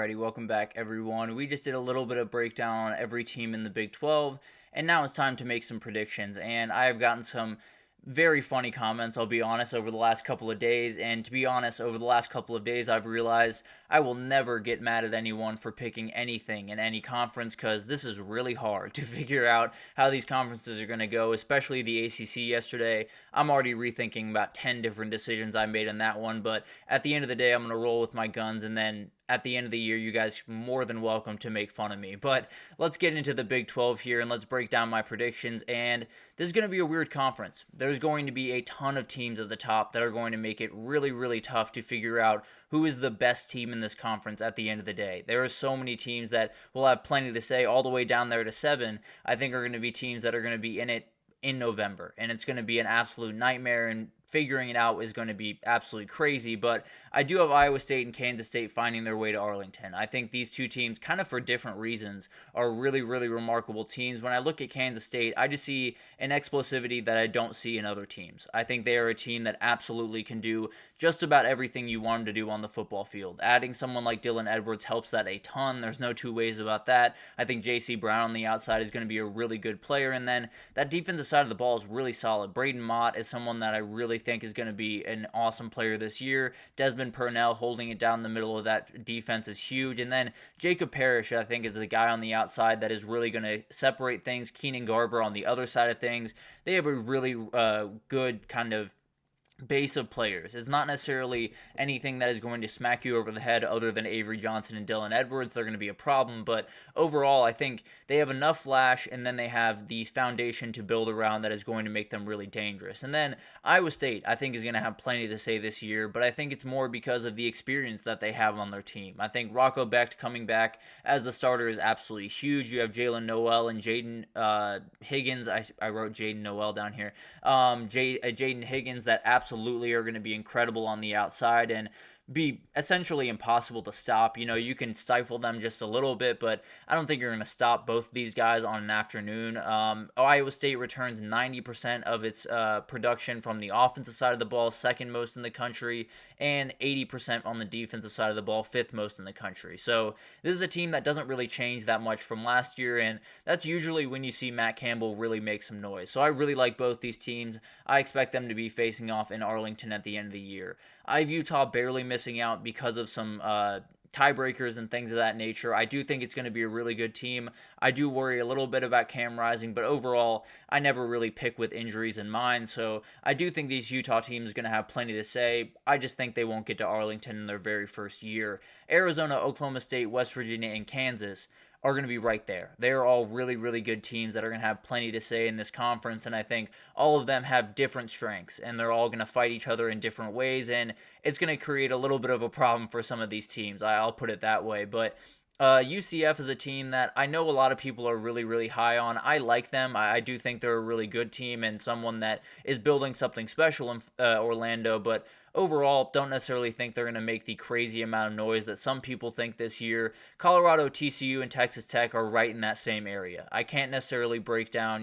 Alrighty, welcome back everyone. We just did a little bit of breakdown on every team in the Big 12, and now it's time to make some predictions. And I have gotten some very funny comments, I'll be honest, over the last couple of days. And to be honest, over the last couple of days, I've realized I will never get mad at anyone for picking anything in any conference, because this is really hard to figure out how these conferences are going to go, especially the ACC yesterday. I'm already rethinking about 10 different decisions I made in that one, but at the end of the day, I'm going to roll with my guns, and then at the end of the year, you guys are more than welcome to make fun of me. But let's get into the Big 12 here, and let's break down my predictions. And this is going to be a weird conference. There's going to be a ton of teams at the top that are going to make it really, really tough to figure out who is the best team in this conference at the end of the day. There are so many teams that will have plenty to say, all the way down there to 7. I think are going to be teams that are going to be in it in November, and it's going to be an absolute nightmare, and figuring it out is going to be absolutely crazy. But I do have Iowa State and Kansas State finding their way to Arlington. I think these two teams, kind of for different reasons, are really, really remarkable teams. When I look at Kansas State, I just see an explosivity that I don't see in other teams. I think they are a team that absolutely can do just about everything you want them to do on the football field. Adding someone like Dylan Edwards helps that a ton. There's no two ways about that. I think J.C. Brown on the outside is going to be a really good player. And then that defensive side of the ball is really solid. Braden Mott is someone that I really think is going to be an awesome player this year. Desmond Purnell holding it down the middle of that defense is huge. And then Jacob Parrish, I think, is the guy on the outside that is really going to separate things. Keenan Garber on the other side of things. They have a really good kind of base of players. It's not necessarily anything that is going to smack you over the head other than Avery Johnson and Dylan Edwards. They're going to be a problem, but overall I think they have enough flash, and then they have the foundation to build around that is going to make them really dangerous. And then Iowa State, I think, is going to have plenty to say this year, but I think it's more because of the experience that they have on their team. I think Rocco Becht coming back as the starter is absolutely huge. You have Jalen Noel and Jaden Higgins. I wrote Jaden Noel down here. Jaden Higgins that absolutely are going to be incredible on the outside and be essentially impossible to stop. You know, you can stifle them just a little bit, but I don't think you're going to stop both these guys on an afternoon. Iowa State returns 90% of its production from the offensive side of the ball, second most in the country, and 80% on the defensive side of the ball, fifth most in the country. So this is a team that doesn't really change that much from last year, and that's usually when you see Matt Campbell really make some noise. So I really like both these teams. I expect them to be facing off in Arlington at the end of the year. I have Utah barely missing out because of some tiebreakers and things of that nature. I do think it's going to be a really good team. I do worry a little bit about Cam Rising, but overall, I never really pick with injuries in mind. So I do think these Utah teams are going to have plenty to say. I just think they won't get to Arlington in their very first year. Arizona, Oklahoma State, West Virginia, and Kansas are going to be right there. They're all really, really good teams that are going to have plenty to say in this conference, and I think all of them have different strengths, and they're all going to fight each other in different ways, and it's going to create a little bit of a problem for some of these teams. I'll put it that way, but UCF is a team that I know a lot of people are really, really high on. I like them. I do think they're a really good team and someone that is building something special in Orlando, but overall, don't necessarily think they're going to make the crazy amount of noise that some people think this year. Colorado, TCU, and Texas Tech are right in that same area. I can't necessarily break down,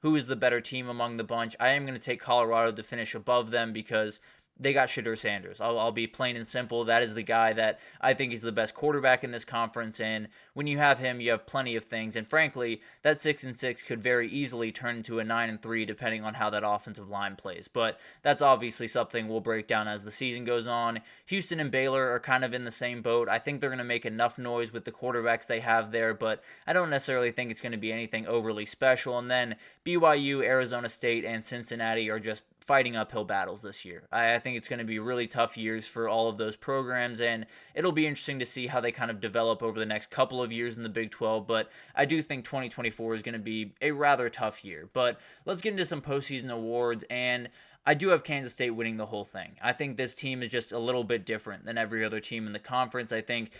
who is the better team among the bunch. I am going to take Colorado to finish above them because they got Shedeur Sanders. I'll be plain and simple. That is the guy that I think is the best quarterback in this conference, and when you have him, you have plenty of things. And frankly, that 6-6 could very easily turn into a 9-3 depending on how that offensive line plays. But that's obviously something we'll break down as the season goes on. Houston and Baylor are kind of in the same boat. I think they're going to make enough noise with the quarterbacks they have there, but I don't necessarily think it's going to be anything overly special. And then BYU, Arizona State, and Cincinnati are just fighting uphill battles this year. I think it's going to be really tough years for all of those programs, and it'll be interesting to see how they kind of develop over the next couple of years in the Big 12, but I do think 2024 is going to be a rather tough year. But let's get into some postseason awards, and I do have Kansas State winning the whole thing. I think this team is just a little bit different than every other team in the conference. I think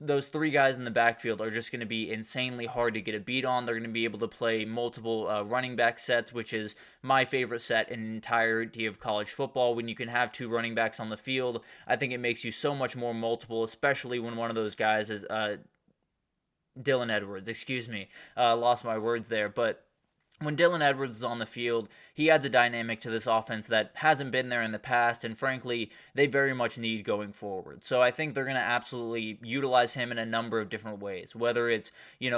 those three guys in the backfield are just going to be insanely hard to get a beat on. They're going to be able to play multiple running back sets, which is my favorite set in the entirety of college football. When you can have two running backs on the field, I think it makes you so much more multiple, especially when one of those guys is Dylan Edwards. Lost my words there, but when Dylan Edwards is on the field, he adds a dynamic to this offense that hasn't been there in the past, and frankly, they very much need going forward. So I think they're going to absolutely utilize him in a number of different ways, whether it's,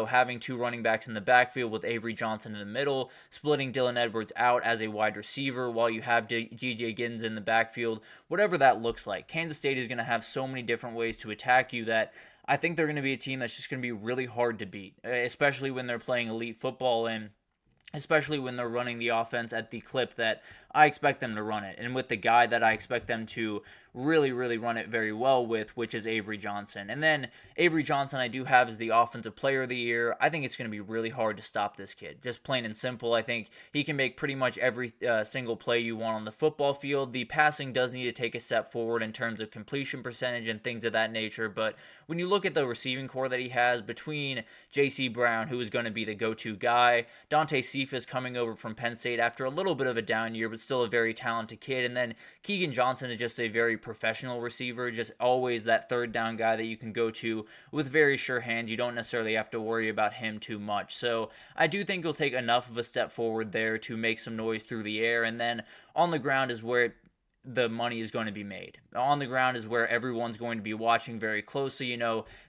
having two running backs in the backfield with Avery Johnson in the middle, splitting Dylan Edwards out as a wide receiver while you have DJ Giddens in the backfield, whatever that looks like. Kansas State is going to have so many different ways to attack you that I think they're going to be a team that's just going to be really hard to beat, especially when they're playing elite football and especially when they're running the offense at the clip that I expect them to run it, and with the guy that I expect them to really, really run it very well with, which is Avery Johnson. And then Avery Johnson I do have as the Offensive Player of the Year. I think it's going to be really hard to stop this kid. Just plain and simple, I think he can make pretty much every single play you want on the football field. The passing does need to take a step forward in terms of completion percentage and things of that nature, but when you look at the receiving core that he has between J.C. Brown, who is going to be the go-to guy, Dante Cephas coming over from Penn State after a little bit of a down year, but still a very talented kid, and then Keegan Johnson is just a very professional receiver, just always that third down guy that you can go to with very sure hands. You don't necessarily have to worry about him too much. So I do think he'll take enough of a step forward there to make some noise through the air, and then on the ground is where the money is going to be made. On the ground is where everyone's going to be watching very closely.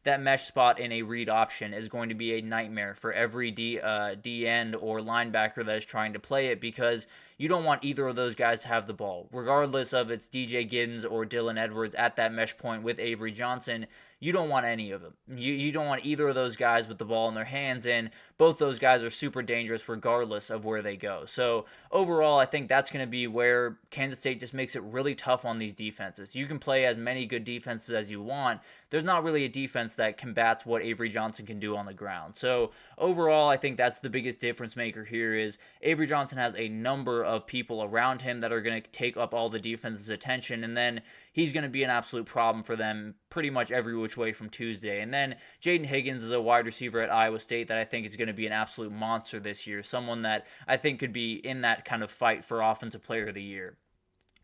That mesh spot in a read option is going to be a nightmare for every D end or linebacker that is trying to play it, because you don't want either of those guys to have the ball. Regardless of it's DJ Giddens or Dylan Edwards at that mesh point with Avery Johnson, you don't want any of them. You don't want either of those guys with the ball in their hands, and both those guys are super dangerous regardless of where they go. So overall, I think that's going to be where Kansas State just makes it really tough on these defenses. You can play as many good defenses as you want. There's not really a defense that combats what Avery Johnson can do on the ground. So overall, I think that's the biggest difference maker here is Avery Johnson has a number of people around him that are going to take up all the defense's attention, and then he's going to be an absolute problem for them pretty much every which way from Tuesday. And then Jaden Higgins is a wide receiver at Iowa State that I think is going to be an absolute monster this year, someone that I think could be in that kind of fight for Offensive Player of the Year.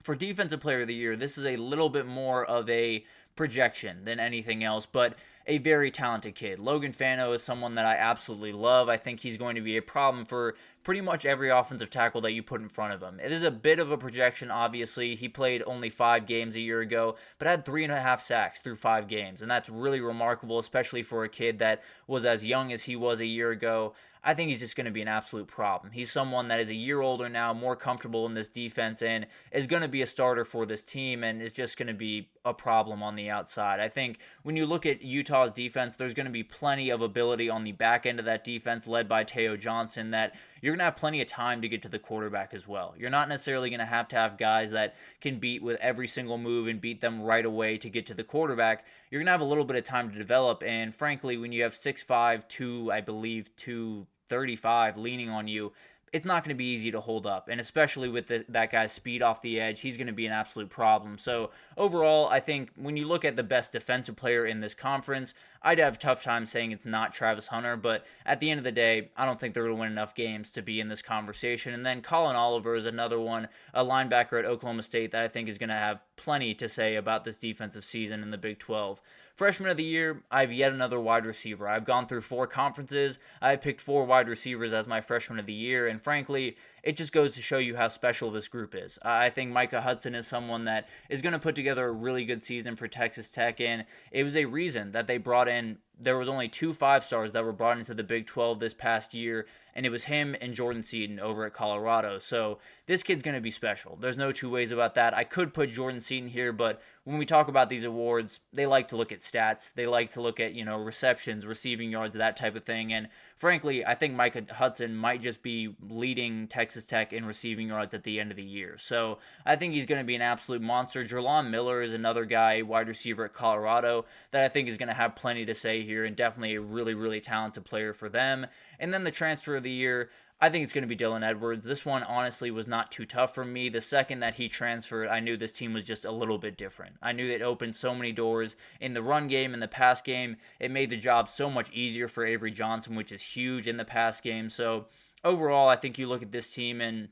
For Defensive Player of the Year, this is a little bit more of a projection than anything else, but a very talented kid. Logan Fano is someone that I absolutely love. I think he's going to be a problem for pretty much every offensive tackle that you put in front of him. It is a bit of a projection, obviously. He played only 5 games a year ago, but had 3.5 sacks through 5 games, and that's really remarkable, especially for a kid that was as young as he was a year ago. I think he's just going to be an absolute problem. He's someone that is a year older now, more comfortable in this defense, and is going to be a starter for this team, and is just going to be a problem on the outside. I think when you look at Utah's defense, there's going to be plenty of ability on the back end of that defense led by Teo Johnson that you're going to have plenty of time to get to the quarterback as well. You're not necessarily going to have guys that can beat with every single move and beat them right away to get to the quarterback. You're going to have a little bit of time to develop, and frankly, when you have 6'5", 235 leaning on you, it's not going to be easy to hold up, and especially with that guy's speed off the edge, he's going to be an absolute problem. So overall, I think when you look at the best defensive player in this conference, I'd have a tough time saying it's not Travis Hunter, but at the end of the day, I don't think they're going to win enough games to be in this conversation. And then Colin Oliver is another one, a linebacker at Oklahoma State that I think is going to have plenty to say about this defensive season in the Big 12. Freshman of the year, I have yet another wide receiver. I've gone through 4 conferences. I picked 4 wide receivers as my freshman of the year, and frankly, it just goes to show you how special this group is. I think Micah Hudson is someone that is going to put together a really good season for Texas Tech, and it was a reason that they brought in, there was only 2 5-stars that were brought into the Big 12 this past year, and it was him and Jordan Seaton over at Colorado. So this kid's going to be special. There's no two ways about that. I could put Jordan Seaton here, but when we talk about these awards, they like to look at stats. They like to look at, receptions, receiving yards, that type of thing. And frankly, I think Micah Hudson might just be leading Texas Tech in receiving yards at the end of the year. So I think he's going to be an absolute monster. Jerlon Miller is another guy, wide receiver at Colorado, that I think is going to have plenty to say here, and definitely a really, really talented player for them. And then the transfer of the year, I think it's going to be Dylan Edwards. This one, honestly, was not too tough for me. The second that he transferred, I knew this team was just a little bit different. I knew it opened so many doors in the run game, in the pass game. It made the job so much easier for Avery Johnson, which is huge in the pass game. So overall, I think you look at this team and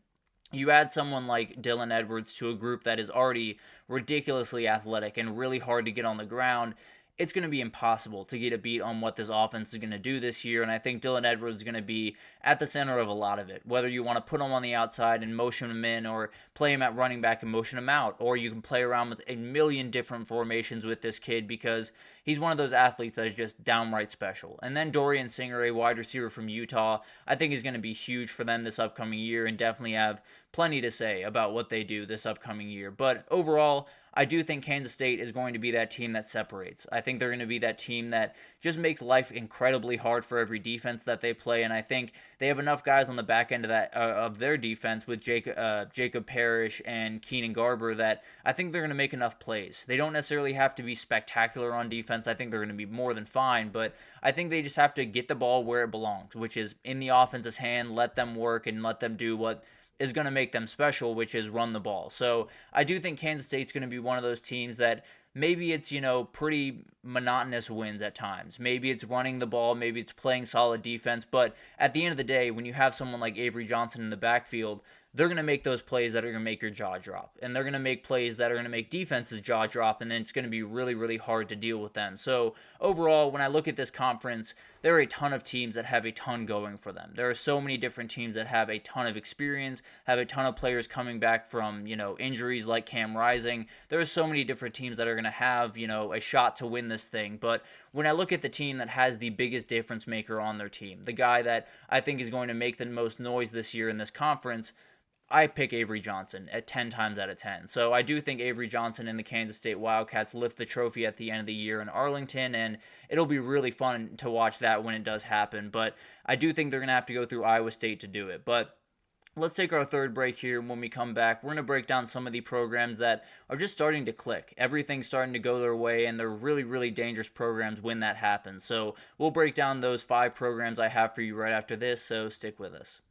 you add someone like Dylan Edwards to a group that is already ridiculously athletic and really hard to get on the ground. it's going to be impossible to get a beat on what this offense is going to do this year. And I think Dylan Edwards is going to be at the center of a lot of it. Whether you want to put him on the outside and motion him in, or play him at running back and motion him out, or you can play around with a million different formations with this kid because he's one of those athletes that is just downright special. And then Dorian Singer, a wide receiver from Utah, I think is going to be huge for them this upcoming year and definitely have plenty to say about what they do this upcoming year. But overall, I do think Kansas State is going to be that team that separates. I think they're going to be that team that just makes life incredibly hard for every defense that they play, and I think they have enough guys on the back end of that of their defense with Jacob Parrish and Keenan Garber that I think they're going to make enough plays. They don't necessarily have to be spectacular on defense. I think they're going to be more than fine, but I think they just have to get the ball where it belongs, which is in the offense's hand, let them work, and let them do what is going to make them special, which is run the ball. So I do think Kansas State's going to be one of those teams that maybe it's, pretty monotonous wins at times. Maybe it's running the ball, maybe it's playing solid defense, but at the end of the day, when you have someone like Avery Johnson in the backfield, they're going to make those plays that are going to make your jaw drop. And they're going to make plays that are going to make defense's jaw drop, and then it's going to be really, really hard to deal with them. So overall, when I look at this conference, there are a ton of teams that have a ton going for them. There are so many different teams that have a ton of experience, have a ton of players coming back from, injuries like Cam Rising. There are so many different teams that are going to have, a shot to win this thing. But when I look at the team that has the biggest difference maker on their team, the guy that I think is going to make the most noise this year in this conference, I pick Avery Johnson at 10 times out of 10. So I do think Avery Johnson and the Kansas State Wildcats lift the trophy at the end of the year in Arlington, and it'll be really fun to watch that when it does happen. But I do think they're going to have to go through Iowa State to do it. But let's take our third break here, and when we come back, we're going to break down some of the programs that are just starting to click. Everything's starting to go their way, and they're really, really dangerous programs when that happens. So we'll break down those 5 programs I have for you right after this, so stick with us.